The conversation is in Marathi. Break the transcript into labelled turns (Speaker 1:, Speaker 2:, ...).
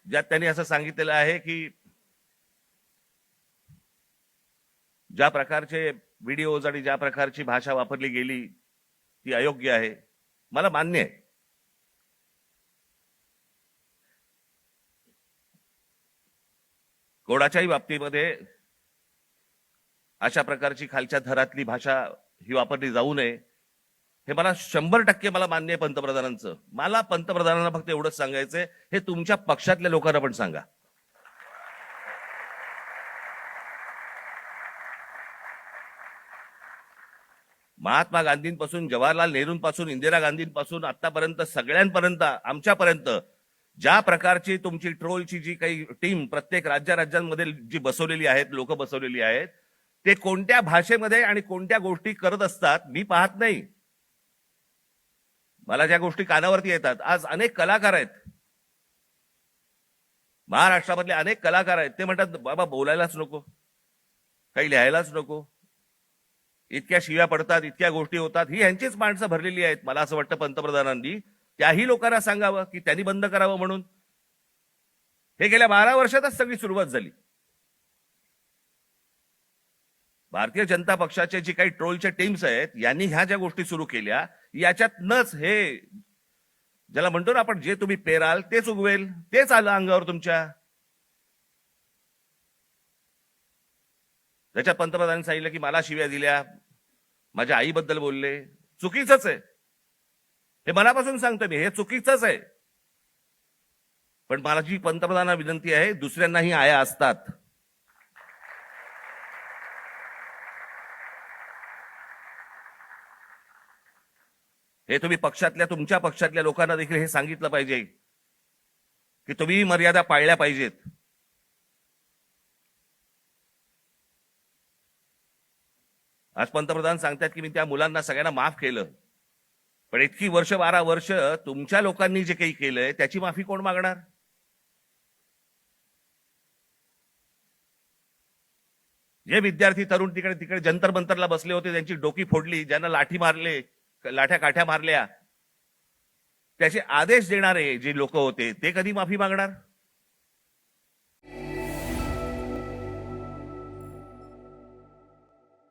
Speaker 1: ज्यात त्यांनी असं सांगितलेलं आहे की ज्या प्रकारचे व्हिडिओज आणि ज्या प्रकारची भाषा वापरली गेली ती अयोग्य आहे. मला मान्य आहे. कोणाच्याही बाबतीमध्ये अशा प्रकारची खालच्या थरातली भाषा ही वापरली जाऊ नये हे मला 100% मला मान्य आहे पंतप्रधानांचं. मला पंतप्रधानांना फक्त एवढंच सांगायचंय, हे तुमच्या पक्षातल्या लोकांना पण सांगा. महात्मा गांधींपासून जवाहरलाल नेहरूंपासून इंदिरा गांधींपासून आतापर्यंत सगळ्यांपर्यंत आमच्यापर्यंत ज्या प्रकारची तुमची ट्रोलची जी काही टीम प्रत्येक राज्यांमध्ये जी बसवलेली आहेत, लोक बसवलेली आहेत, ते कोणत्या भाषेमध्ये आणि कोणत्या गोष्टी करत असतात मी पाहत नाही. मला ज्या गोष्टी कानावरती येतात, आज अनेक कलाकार आहेत महाराष्ट्रामधले, अनेक कलाकार आहेत, ते म्हणतात बाबा बोलायलाच नको, काही लिहायलाच नको, इतक्या शिव्या पडतात, इतक्या गोष्टी होतात. ही यांचीच माणसं भरलेली आहेत. मला असं वाटतं पंतप्रधानांनी त्याही लोकांना सांगावं की त्यांनी बंद करावं म्हणून. हे गेल्या 12 वर्षातच सगळी सुरुवात झाली. भारतीय जनता पक्षाचे जी काही ट्रोलच्या टीम्स आहेत यांनी ह्या ज्या गोष्टी सुरू केल्या, याच्यातनच हे ज्याला म्हणतो ना आपण, जे तुम्ही पेराल तेच उगवेल, तेच आलं अंगावर तुमच्या. त्याच्यात पंतप्रधानांनी सांगितलं की मला शिव्या दिल्या, माझ्या आईबद्दल बोलले. चुकीचंच आहे, हे मनापासून सांगतो मी, हे चुकीचंच आहे. पण माझी पंतप्रधानांना विनंती आहे, दुसऱ्यांनाही आया असतात. हे तुम्ही तुमच्या पक्षातल्या लोकांना देखील हे सांगितलं पाहिजे की तुम्ही मर्यादा पाळल्या पाहिजेत. आज पंतप्रधान सांगतात की मी त्या मुलांना सगळ्यांना माफ केलं, पण इतकी 12 वर्ष तुमच्या लोकांनी जे काही केलंय त्याची माफी कोण मागणार? जे विद्यार्थी तरुण तिकडे जंतर मंतरला बसले होते, त्यांची डोकी फोडली, ज्यांना लाठ्या काठ्या मारल्या, त्याचे आदेश देणारे जे लोक होते ते कधी माफी मागणार?